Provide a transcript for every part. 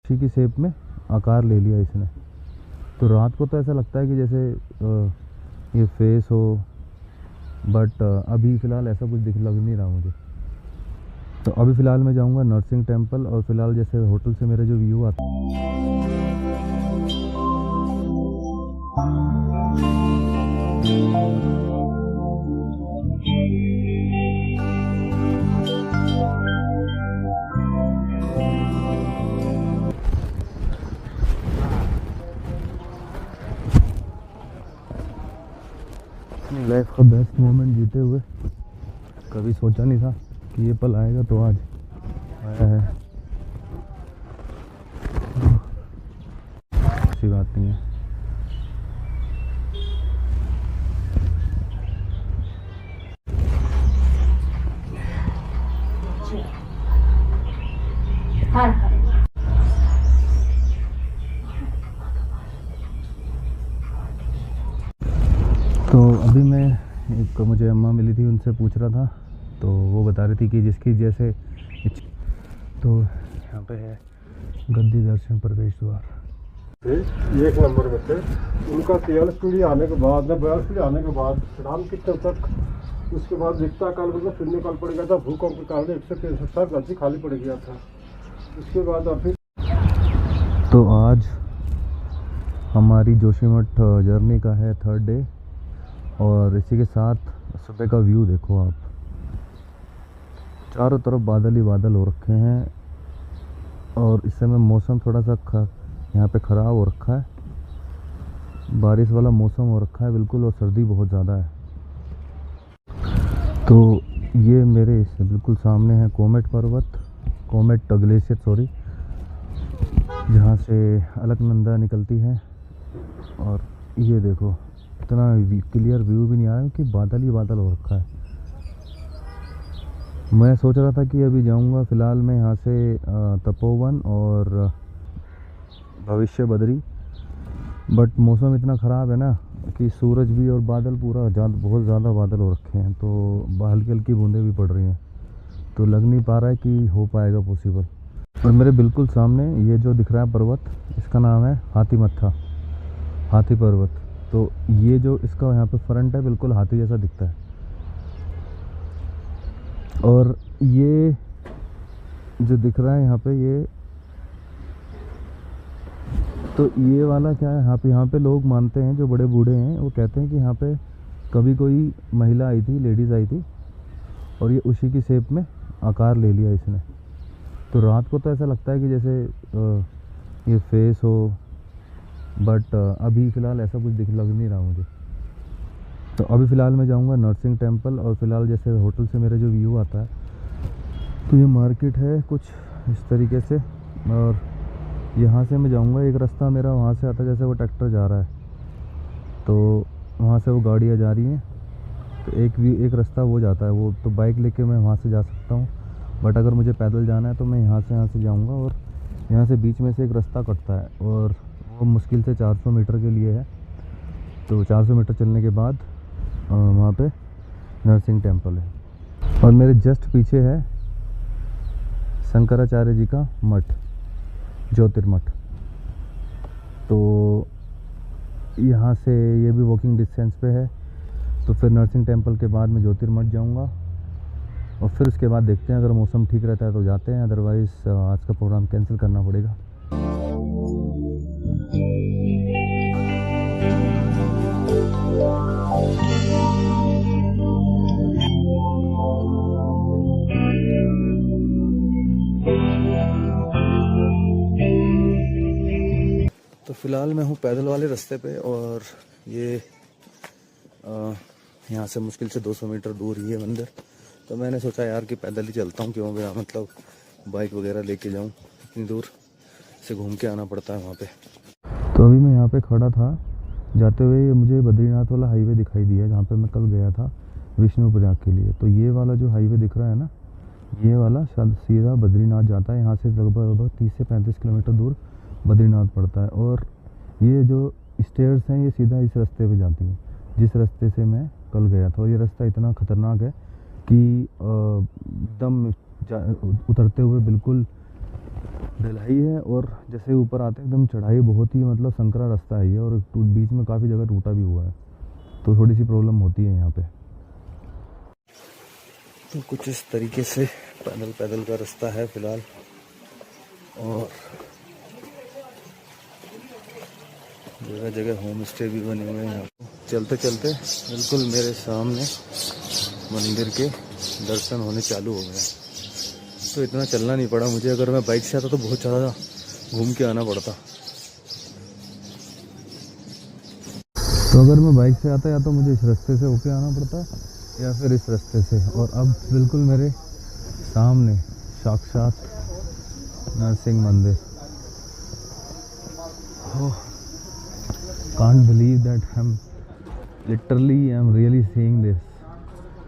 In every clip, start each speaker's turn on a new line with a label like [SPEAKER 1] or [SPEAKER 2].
[SPEAKER 1] उसी की शेप में आकार ले लिया इसने। तो रात को तो ऐसा लगता है कि जैसे ये फेस हो, बट अभी फ़िलहाल ऐसा कुछ दिख लग नहीं रहा मुझे। तो अभी फ़िलहाल मैं जाऊंगा नरसिंह टेम्पल, और फ़िलहाल जैसे होटल से मेरा जो व्यू आता अपनी लाइफ का बेस्ट मोमेंट जीते हुए, कभी सोचा नहीं था कि ये पल आएगा, तो आज आया है। ऐसी बात नहीं है। तो अभी मैं एक मुझे अम्मा मिली थी, उनसे पूछ रहा था, तो वो बता रही थी कि जिसकी जैसे तो यहाँ पे है गद्दी दर्शन प्रवेश द्वार।
[SPEAKER 2] एक नंबर में थे उनका 43 पीढ़ी आने के बाद न 42 पीढ़ी आने के बाद राम कितने तक, उसके बाद रिक्ता काल मतलब शून्य काल पड़ गया था, भूकंप के कारण 163 साल गलती खाली पड़ गया था। उसके बाद अभी
[SPEAKER 1] तो आज हमारी जोशीमठ जर्नी का है 3rd डे, और इसी के साथ सुबह का व्यू देखो आप, चारों तरफ बादल ही बादल हो रखे हैं, और इस समय मौसम थोड़ा सा यहाँ पे ख़राब हो रखा है, बारिश वाला मौसम हो रखा है बिल्कुल, और सर्दी बहुत ज़्यादा है। तो ये मेरे बिल्कुल सामने है कोमेट पर्वत, कोमेट ग्लेशियर सॉरी, जहाँ से अलकनंदा निकलती है। और ये देखो इतना क्लियर व्यू भी नहीं आ रहा कि बादल ही बादल हो रखा है। मैं सोच रहा था कि अभी जाऊंगा फ़िलहाल मैं यहाँ से तपोवन और भविष्य बद्री, बट मौसम इतना ख़राब है ना कि सूरज भी और बादल पूरा बहुत ज़्यादा बादल हो रखे हैं, तो हल्की हल्की बूंदें भी पड़ रही हैं, तो लग नहीं पा रहा है कि हो पाएगा पॉसिबल। और मेरे बिल्कुल सामने ये जो दिख रहा है पर्वत, इसका नाम है हाथी पर्वत। तो ये जो इसका यहाँ पे फ्रंट है बिल्कुल हाथी जैसा दिखता है। और ये जो दिख रहा है यहाँ पे, ये तो ये वाला क्या है, यहाँ पे लोग मानते हैं, जो बड़े बूढ़े हैं वो कहते हैं कि यहाँ पे कभी कोई महिला आई थी, लेडीज़ आई थी, और ये उसी की शेप में आकार ले लिया इसने। तो रात को तो ऐसा लगता है कि जैसे ये फेस हो, बट अभी फ़िलहाल ऐसा कुछ दिख लग नहीं रहा मुझे। तो अभी फ़िलहाल मैं जाऊंगा नरसिंह टेम्पल, और फ़िलहाल जैसे होटल से मेरा जो व्यू आता है, तो ये मार्केट है कुछ इस तरीके से, और यहाँ से मैं जाऊंगा, एक रास्ता मेरा वहाँ से आता है, जैसे वो ट्रैक्टर जा रहा है तो वहाँ से वो गाड़ियाँ जा रही हैं, तो एक रास्ता वो जाता है, वो तो बाइक लेके मैं वहाँ से जा सकता हूँ, बट अगर मुझे पैदल जाना है तो मैं यहाँ से जाऊँगा, और यहाँ से बीच में से एक रास्ता कटता है, और वो मुश्किल से 400 मीटर के लिए है। तो 400 मीटर चलने के बाद वहाँ पे नरसिंह टेम्पल है, और मेरे जस्ट पीछे है शंकराचार्य जी का मठ, ज्योतिर्मठ। तो यहाँ से ये भी वॉकिंग डिस्टेंस पे है। तो फिर नरसिंह टेम्पल के बाद मैं ज्योतिर्मठ जाऊँगा, और फिर उसके बाद देखते हैं, अगर मौसम ठीक रहता है तो जाते हैं, अदरवाइज़ आज का प्रोग्राम कैंसिल करना पड़ेगा। तो फ़िलहाल मैं हूँ पैदल वाले रास्ते पे, और ये यहाँ से मुश्किल से 200 मीटर दूर ही है मंदिर। तो मैंने सोचा यार कि पैदल ही चलता हूँ, क्यों गया मतलब बाइक वगैरह लेके जाऊँ, इतनी दूर से घूम के आना पड़ता है वहाँ पे। तो अभी मैं यहाँ पे खड़ा था, जाते हुए मुझे बद्रीनाथ वाला हाईवे दिखाई दिया, जहाँ पे मैं कल गया था विष्णु प्रयाग के लिए। तो ये वाला जो हाईवे दिख रहा है ना, ये वाला सीधा बद्रीनाथ जाता है। यहाँ से लगभग 30 से 35 किलोमीटर दूर बद्रीनाथ पड़ता है, और ये जो स्टेयर्स हैं ये सीधा इस रास्ते पे जाती हैं, जिस रास्ते से मैं कल गया था। और ये रास्ता इतना ख़तरनाक है कि एकदम उतरते हुए बिल्कुल ढलाई है और जैसे ऊपर आते हैं एकदम चढ़ाई बहुत ही मतलब संकरा रास्ता है ये, और बीच में काफ़ी जगह टूटा भी हुआ है, तो थोड़ी सी प्रॉब्लम होती है यहाँ पे। तो कुछ इस तरीके से पैदल पैदल का रास्ता है फ़िलहाल, और जगह जगह होम स्टे भी बने हुए हैं यहाँ पे। चलते चलते बिल्कुल मेरे सामने मंदिर के दर्शन होने चालू हो गए, तो इतना चलना नहीं पड़ा मुझे। अगर मैं बाइक से आता तो बहुत ज़्यादा घूम के आना पड़ता। तो अगर मैं बाइक से आता या तो मुझे इस रास्ते से होके आना पड़ता या फिर इस रास्ते से, और अब बिल्कुल मेरे सामने साक्षात नरसिंह मंदिर। Can't believe that I'm really seeing this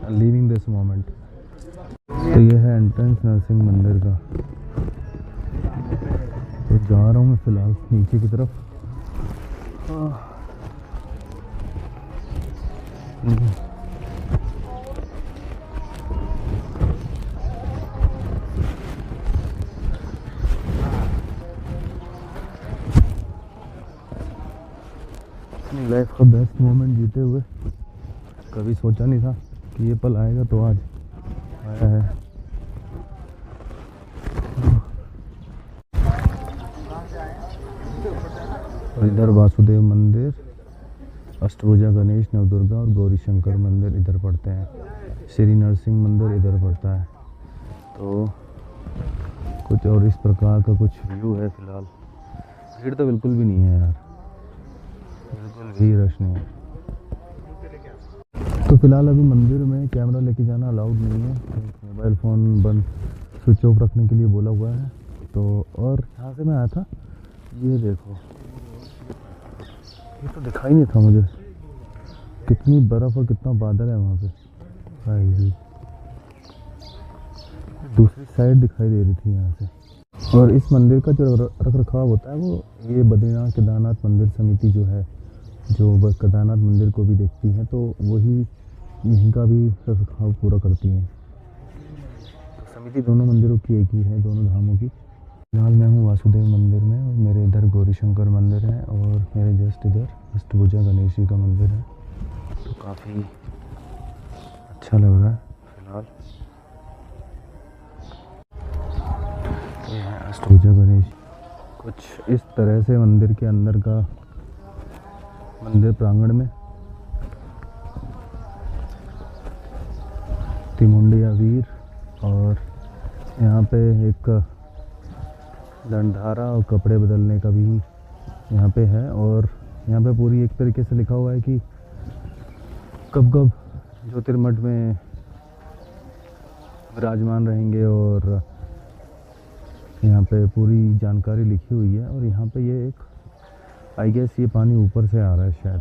[SPEAKER 1] and living this moment. तो ये है एंट्रेंस नरसिंह मंदिर का। तो जा रहा हूँ मैं फ़िलहाल नीचे की तरफ। अपनी लाइफ का बेस्ट मोमेंट जीते हुए, कभी सोचा नहीं था कि ये पल आएगा, तो आज आया है। और इधर वासुदेव मंदिर, अष्टभुजा गणेश, नवदुर्गा और गौरी शंकर मंदिर इधर पड़ते हैं। श्री नरसिंह मंदिर इधर पड़ता है। तो कुछ और इस प्रकार का कुछ व्यू है फ़िलहाल। भीड़ तो बिल्कुल भी नहीं है यार, बिल्कुल भी रश नहीं है। तो फिलहाल अभी मंदिर में कैमरा लेके जाना अलाउड नहीं है, तो मोबाइल फ़ोन बंद स्विच ऑफ रखने के लिए बोला हुआ है। तो और जहाँ से मैं आया था, ये देखो, ये तो दिखाई नहीं था मुझे, कितनी बर्फ़ और कितना बादल है वहाँ पे। भाई दूसरी साइड दिखाई दे रही थी यहाँ से। और इस मंदिर का जो रख रखाव होता है, वो ये बद्रीनाथ केदारनाथ मंदिर समिति जो है, जो केदारनाथ मंदिर को भी देखती है, तो वही यहीं का भी रख रखाव पूरा करती है। तो समिति दोनों मंदिरों की एक ही है, दोनों धामों की। फिलहाल मैं हूँ वासुदेव मंदिर में, और मेरे इधर गौरी शंकर मंदिर है, और मेरे जस्ट इधर अष्टभुजा गणेश जी का मंदिर है। तो काफ़ी अच्छा लग रहा है फिलहाल। तो यह है अष्टभुजा गणेश। कुछ इस तरह से मंदिर के अंदर का मंदिर प्रांगण में त्रिमुंडिया वीर, और यहाँ पे एक दंडधारा और कपड़े बदलने का भी यहाँ पे है। और यहाँ पे पूरी एक तरीके से लिखा हुआ है कि कब कब ज्योतिर्मठ में विराजमान रहेंगे, और यहाँ पे पूरी जानकारी लिखी हुई है। और यहाँ पे ये एक, आई गेस ये पानी ऊपर से आ रहा है शायद।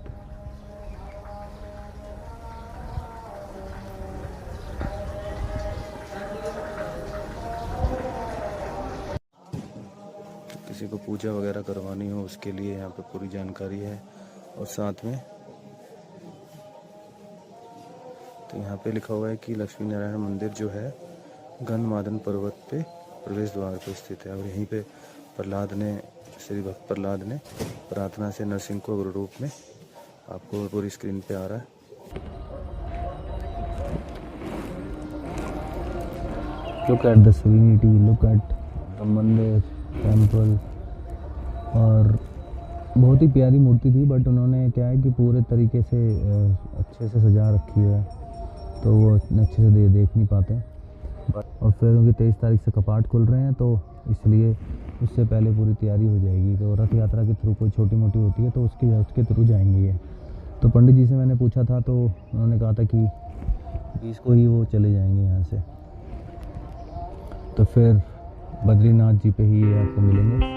[SPEAKER 1] तो किसी को पूजा वगैरह करवानी हो उसके लिए यहाँ पे पूरी जानकारी है। और साथ में तो यहाँ पे लिखा हुआ है कि लक्ष्मी नारायण मंदिर जो है गंधमादन पर्वत पे प्रवेश द्वार पे स्थित है। और यहीं पे प्रहलाद ने, श्री भक्त प्रहलाद ने प्रार्थना से नरसिंह को अग्र रूप में, आपको पूरी स्क्रीन पे आ रहा है। Look at the serenity, look at the मंदिर टेम्पल। और बहुत ही प्यारी मूर्ति थी, बट उन्होंने क्या है कि पूरे तरीके से अच्छे से सजा रखी है, तो वो अच्छे से देख नहीं पाते। और फिर उनकी 23 तारीख से कपाट खुल रहे हैं, तो इसलिए उससे पहले पूरी तैयारी हो जाएगी। तो रथ यात्रा के थ्रू कोई छोटी मोटी होती है, तो उसके थ्रू जाएंगे ये। तो पंडित जी से मैंने पूछा था, तो उन्होंने कहा था कि 20 को ही वो चले जाएंगे यहाँ से। तो फिर बद्रीनाथ जी पे ही ये आपको मिलेंगे।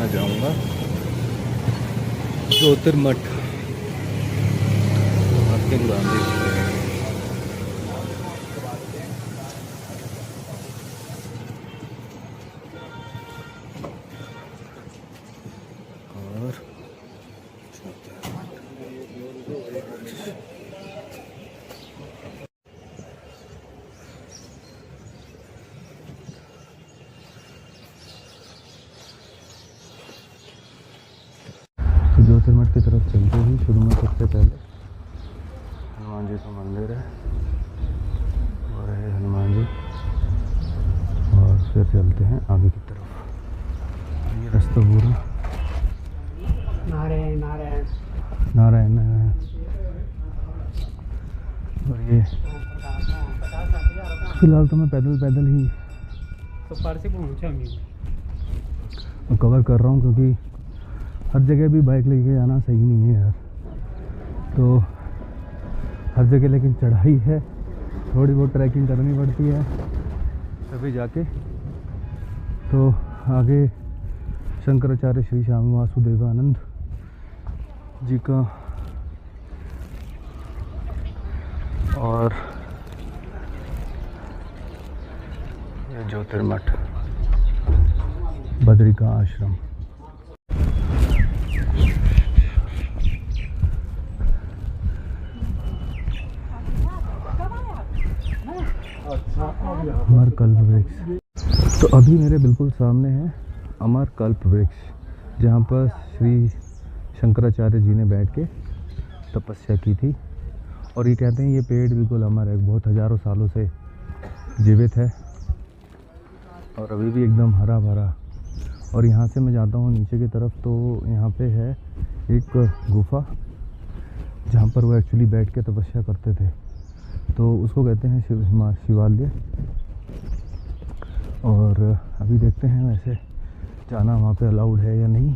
[SPEAKER 1] मैं जाऊंगा ज्योतिर्मठ आपके गांधी। और ज्योतिर्मठ की तरफ चलते ही शुरू में सबसे पहले हनुमान जी का मंदिर है और है हनुमान जी, और फिर चलते हैं आगे की तरफ। ये रास्ता पूरा
[SPEAKER 3] नारायण नारायण
[SPEAKER 1] नारायण है। और ये फिलहाल तो मैं पैदल ही
[SPEAKER 3] तो पार से पहुँचा मैं
[SPEAKER 1] कवर कर रहा हूँ, क्योंकि हर जगह भी बाइक लेके जाना सही नहीं है यार। तो हर जगह लेकिन चढ़ाई है, थोड़ी बहुत ट्रैकिंग करनी पड़ती है तभी जाके। तो आगे शंकराचार्य श्री स्वामी वासुदेवानंद जी का और ये ज्योतिर्मठ बद्रिका आश्रम। अमर कल्प वृक्ष। तो अभी मेरे बिल्कुल सामने है अमर कल्प वृक्ष, जहाँ पर श्री शंकराचार्य जी ने बैठ के तपस्या की थी। और ये कहते हैं ये पेड़ बिल्कुल अमर है, बहुत हज़ारों सालों से जीवित है और अभी भी एकदम हरा भरा। और यहाँ से मैं जाता हूँ नीचे की तरफ, तो यहाँ पे है एक गुफा जहाँ पर वो एक्चुअली बैठ के तपस्या करते थे, तो उसको कहते हैं शिवालय। और अभी देखते हैं वैसे जाना वहाँ पे अलाउड है या नहीं,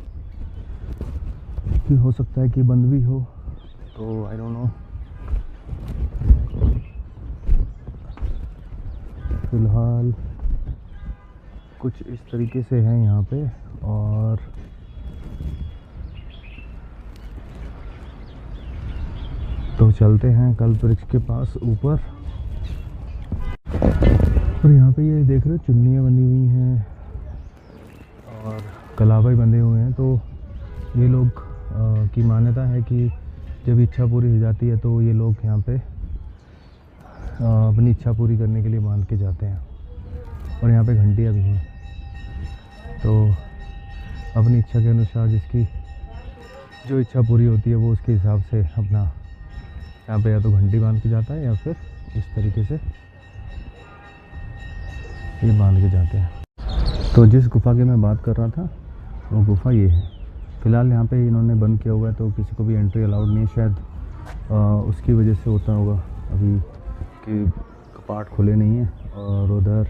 [SPEAKER 1] कि हो सकता है कि बंद भी हो, तो आई डोंट नो। फिलहाल कुछ इस तरीके से है यहाँ पे। और तो चलते हैं कल्प वृक्ष के पास ऊपर। और यहाँ पे ये देख रहे हो चुन्नियाँ बनी हुई हैं और कलाबाई बंधे हुए हैं। तो ये लोग की मान्यता है कि जब इच्छा पूरी हो जाती है तो ये लोग यहाँ पे अपनी इच्छा पूरी करने के लिए बांध के जाते हैं। और यहाँ पे घंटियाँ भी हैं, तो अपनी इच्छा के अनुसार जिसकी जो इच्छा पूरी होती है वो उसके हिसाब से अपना यहाँ पे या तो घंटी बांध के जाता है या फिर इस तरीके से ये बांध के जाते हैं। तो जिस गुफा की मैं बात कर रहा था वो गुफा ये है। फ़िलहाल यहाँ पे इन्होंने बंद किया हुआ है, तो किसी को भी एंट्री अलाउड नहीं है। शायद उसकी वजह से होता होगा अभी कि कपाट खुले नहीं है। और उधर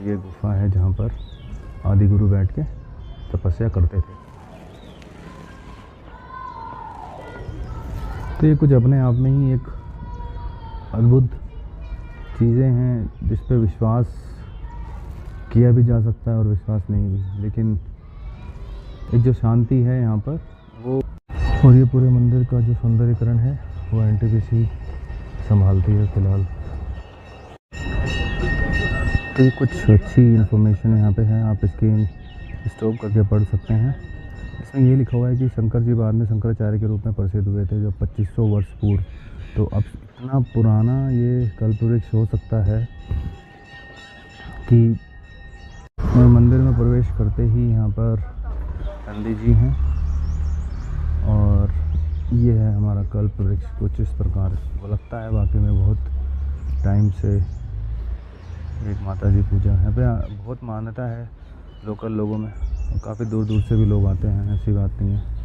[SPEAKER 1] ये गुफा है जहाँ पर आदि गुरु बैठ के तपस्या करते थे। तो ये कुछ अपने आप में ही एक अद्भुत चीज़ें हैं जिस पे विश्वास किया भी जा सकता है और विश्वास नहीं भी, लेकिन एक जो शांति है यहाँ पर वो। और ये पूरे मंदिर का जो सौंदर्यीकरण है वो एनटीपीसी संभालती है फ़िलहाल। तो ये कुछ अच्छी इन्फॉर्मेशन यहाँ पे है, आप इसकी स्टॉप करके पढ़ सकते हैं। इसमें ये लिखा हुआ है कि शंकर जी बाद में शंकराचार्य के रूप में प्रसिद्ध हुए थे जब 2500 वर्ष पूर्व। तो अब इतना पुराना ये कल्प वृक्ष हो सकता है कि मंदिर में प्रवेश करते ही यहाँ पर नंदी जी हैं। और ये है हमारा कल्प वृक्ष कुछ इस प्रकार वो लगता है। वाकई में बहुत टाइम से एक माता जी पूजा है पे बहुत मान्यता है लोकल लोगों में, काफ़ी दूर दूर से भी लोग आते हैं, ऐसी बात नहीं है।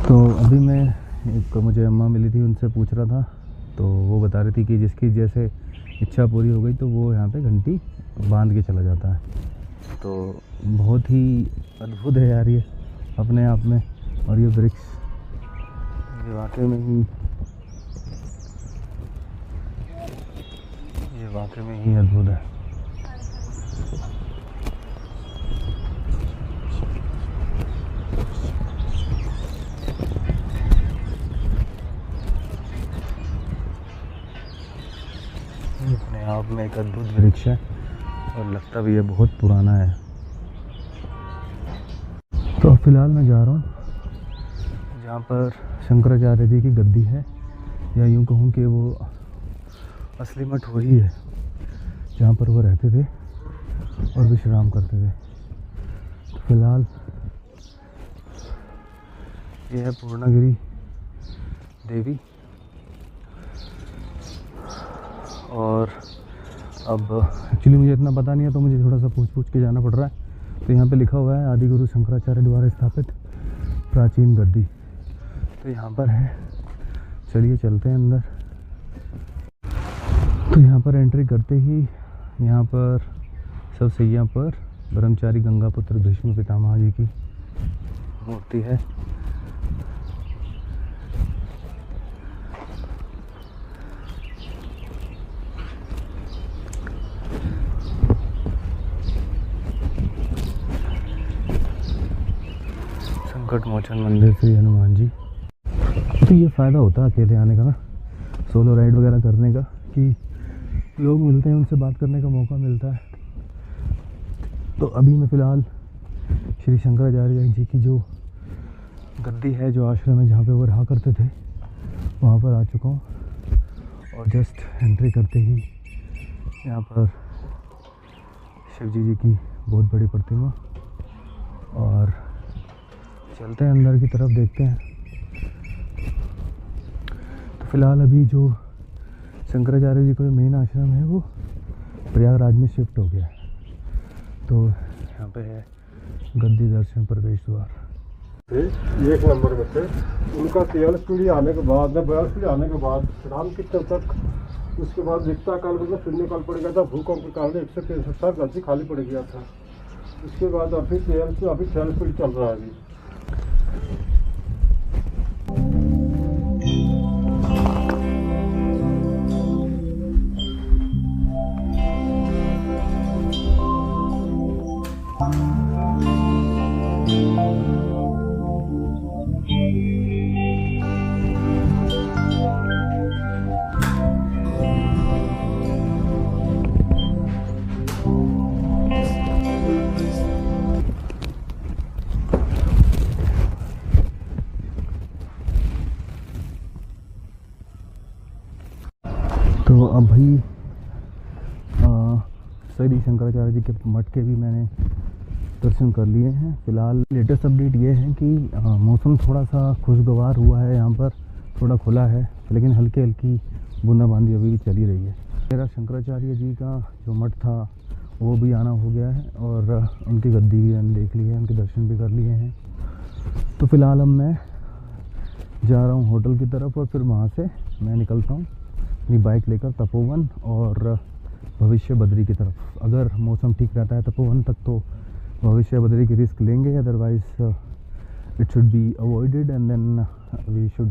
[SPEAKER 1] तो अभी मैं एक मुझे अम्मा मिली थी, उनसे पूछ रहा था, तो वो बता रही थी कि जिसकी जैसे इच्छा पूरी हो गई तो वो यहाँ पे घंटी बांध के चला जाता है। तो बहुत ही अद्भुत है यार ये अपने आप में। और ये वृक्ष ये वाकई में ही अद्भुत है। अपने आप में एक अद्भुत वृक्ष है और लगता भी ये बहुत पुराना है। तो फिलहाल मैं जा रहा हूँ जहाँ पर शंकराचार्य जी की गद्दी है, या यूँ कहूँ कि वो असली मठ वही है जहाँ पर वो रहते थे और विश्राम करते थे। तो फिलहाल ये है पूर्णागिरि देवी। और अब एक्चुअली मुझे इतना पता नहीं है तो मुझे थोड़ा सा पूछ के जाना पड़ रहा है। तो यहाँ पे लिखा हुआ है आदि गुरु शंकराचार्य द्वारा स्थापित प्राचीन गद्दी। तो यहाँ पर है, चलिए चलते हैं अंदर। तो यहाँ पर एंट्री करते ही यहाँ पर सब सैया पर ब्रह्मचारी गंगापुत्र भीष्म पितामह जी की मूर्ति है। संकट मोचन मंदिर श्री हनुमान जी। तो ये फ़ायदा होता है अकेले आने का ना, सोलो राइड वगैरह करने का, कि लोग मिलते हैं, उनसे बात करने का मौका मिलता है। तो अभी मैं फ़िलहाल श्री शंकराचार्य जी की जो गद्दी है, जो आश्रम है जहाँ पे वो रहा करते थे, वहाँ पर आ चुका हूँ। और जस्ट एंट्री करते ही यहाँ पर शिव जी की बहुत बड़ी प्रतिमा, और चलते हैं अंदर की तरफ, देखते हैं। तो फिलहाल अभी जो शंकराचार्य जी का मेन आश्रम है वो प्रयागराज में शिफ्ट हो गया है। तो यहाँ पे है गद्दी दर्शन प्रवेश द्वार।
[SPEAKER 2] एक नंबर में थे। उनका 43 पीढ़ी आने के बाद, 42 पीढ़ी आने के बाद राम कितने तक, उसके बाद रिक्ता काल मतलब शून्य काल पड़ गया था। भूकंप के कारण 163 साल गलती खाली पड़ गया था। उसके बाद अभी 43 पीढ़ी चल रहा है अभी।
[SPEAKER 1] तो अब भाई श्री शंकराचार्य जी के मठ के भी मैंने दर्शन कर लिए हैं। फ़िलहाल लेटेस्ट अपडेट ये है कि मौसम थोड़ा सा खुशगवार हुआ है, यहाँ पर थोड़ा खुला है, लेकिन हल्की हल्की बूंदाबांदी अभी भी चली रही है। मेरा शंकराचार्य जी का जो मठ था वो भी आना हो गया है, और उनकी गद्दी भी मैंने देख ली है, उनके दर्शन भी कर लिए हैं। तो फ़िलहाल अब मैं जा रहा हूँ होटल की तरफ, और फिर वहाँ से मैं निकलता हूँ अपनी बाइक लेकर तपोवन और भविष्य बद्री की तरफ। अगर मौसम ठीक रहता है तपोवन तक तो भविष्य बद्री की रिस्क लेंगे, otherwise it should be avoided and then we should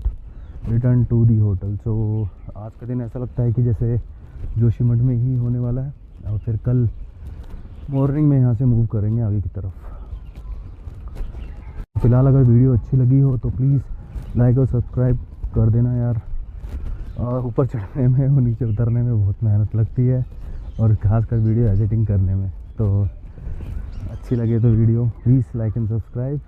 [SPEAKER 1] return to the hotel. सो आज का दिन ऐसा लगता है कि जैसे जोशीमठ में ही होने वाला है, और फिर कल मॉर्निंग में यहाँ से मूव करेंगे आगे की तरफ। फ़िलहाल अगर वीडियो अच्छी लगी हो तो प्लीज़ लाइक और सब्सक्राइब कर देना यार। और ऊपर चढ़ने में और नीचे उतरने में बहुत मेहनत लगती है, और खासकर वीडियो एडिटिंग करने में। तो अच्छी लगे तो video please like and subscribe.